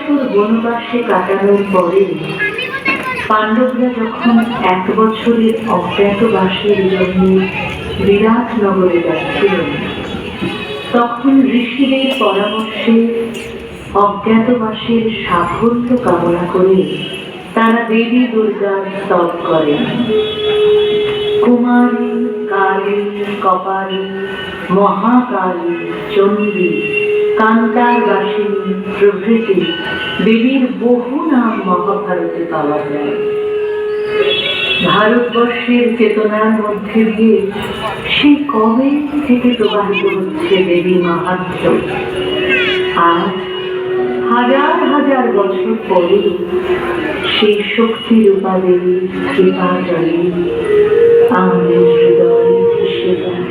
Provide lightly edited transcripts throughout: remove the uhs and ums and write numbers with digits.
বছর বনবাসে কাটানোর পরে পাণ্ডবরা যখন 1 বছরের অজ্ঞাতবাসের জন্য বিরাট নগরে যাচ্ছিলেন, তখন ঋষিদের পরামর্শে অজ্ঞাতবাসের সাফল্য কামনা করে তারা দেবী দুর্গার স্তব করেন। কুমারী, কালী, কপালী, মহাকালী, চণ্ডী, কান্তারবাসিনী প্রভৃতি দেবীর বহু নাম মহাভারতে পাওয়া যায়। ভারতবর্ষের চেতনার মধ্যে দিয়ে সেই কবে থেকে প্রবাহিত হচ্ছে দেবী মাহাত্ম্য। আজ হাজার হাজার বছর পরে সেই শক্তি রূপা দেবীর কৃপা জলে আমাদের হৃদয় ভেসে যায়।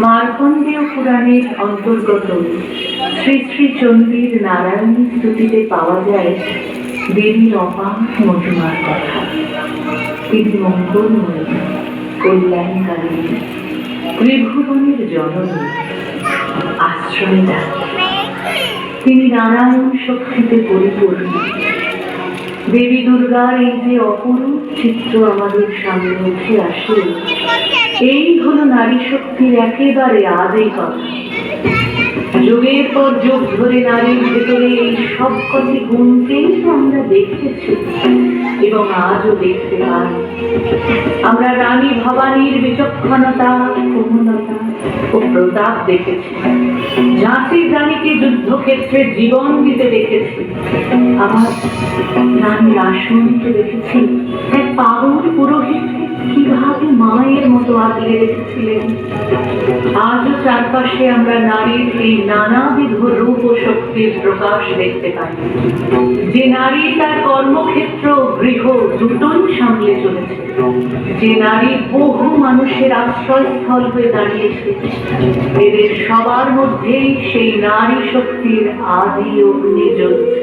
মার্কণ্ডেয় পুরাণের অন্তর্গত শ্রী শ্রী চণ্ডীর নারায়ণী স্তুতিতে পাওয়া যায় দেবীর অপার মহিমার কথা। তিনি মঙ্গলময়ী, কল্যাণকারী, ত্রিভুবনের জননী, আশ্রয়দা। তিনি নারায়ণ শক্তিতে পরিপূর্ণ। দেবী দুর্গার এই যে অপরূপ চিত্র আমাদের সামনে উঠে আসে, এই হলো নারী শক্তির একেবারে আদি কথা। যুগের পর যুগ ধরে নারীর ভেতরে এই সব কটি গুণকেই তো আমরা দেখেছি এবং আজও দেখতে পাই। আমরা রানী ভবানীর বিচক্ষণতা, কোমলতা ও প্রতাপ দেখেছি। ঝাঁসির রানীকে যুদ্ধক্ষেত্রে জীবন দিতে দেখেছি। আমার রানী রাসমণিকে দেখেছি এক পাগল পুরোহিতকে কিভাবে মায়ের মতো আগলে রেখেছিলেন। আজও চারপাশে আমরা নারীর এই নানাবিধ রূপ ও শক্তির প্রকাশ দেখতে পাই। যে নারী তার কর্মক্ষেত্র গৃহ দুটোই সামলে চলেছে, যে নারী বহু মানুষের আশ্রয়স্থল হয়ে দাঁড়িয়েছে, এদের সবার মধ্যেই সেই নারী শক্তির আদি অগ্নি জ্বলছে।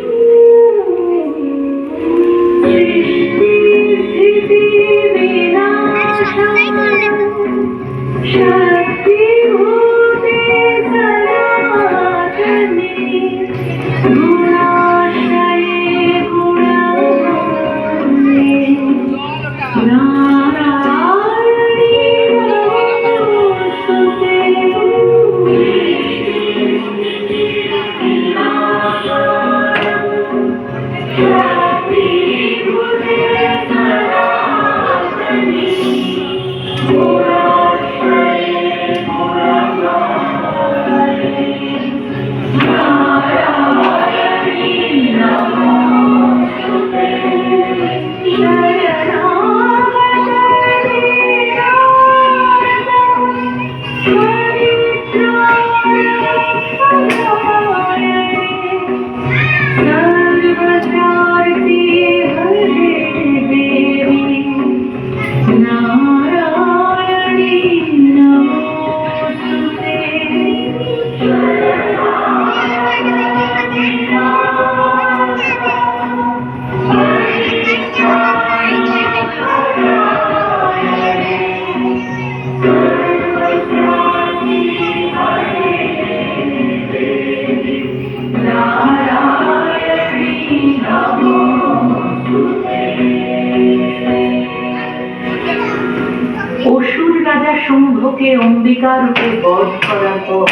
শুম্ভকে অম্বিকা রূপে বধ করার পর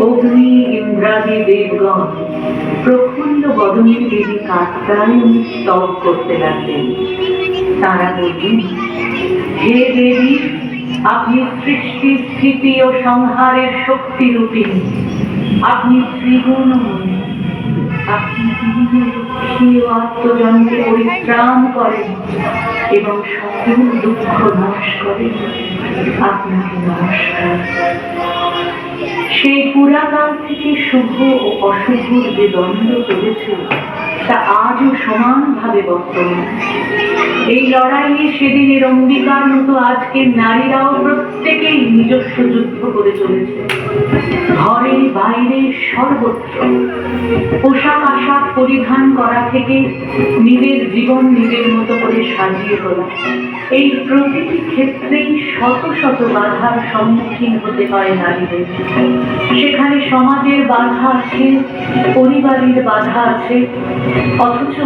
অগ্নি, ইন্দ্রাদি দেবগণ প্রফুল্ল বদনে দেবী কাত্যায়নী স্তব করতে লাগলেন। তারা বললেন, হে দেবী, আপনি সৃষ্টি, স্থিতি ও সংহারের শক্তি রূপিণী, আপনি ত্রিগুণময়ী, আপনি লক্ষ্মী ও আত্মজনকে পরিত্রাণ করেন এবং সকল দুঃখ নাশ করেন। আপনাকে নমস্কার। সেই পুরাকাল থেকে শুভ ও অশুভর যে দ্বন্দ্ব চলেছে তা আজও সমানভাবে বর্তমান। এই লড়াইয়ে সেদিনের অঙ্গীকার মতো আজকের নারীরাও প্রত্যেকেই নিজস্ব যুদ্ধ করে চলেছে, ঘরে বাইরে সর্বত্র। পোশাক আশাক পরিধান করা থেকে নিজের জীবন নিজের মতো করে সাজিয়ে তোলা, এই প্রতিটি ক্ষেত্রেই শত শত বাধার সম্মুখীন হতে হয় নারীদের। সেখানে সমাজের বাধা আছে, পরিবারের বাধা আছে, অথচ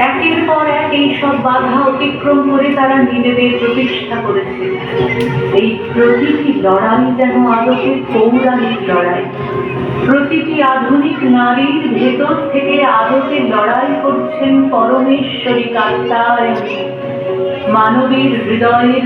একের পর এক এই সব বাধা অতিক্রম করে তারা নিজেদের প্রতিষ্ঠা করেছে। এই প্রতিটি লড়াই যেন আদতে পৌরাণিক লড়াই। প্রতিটি আধুনিক নারীর ভেতর থেকে আদতে লড়াই করছেন পরমেশ্বরী কাত্যায়নী, মানবীর হৃদয়ের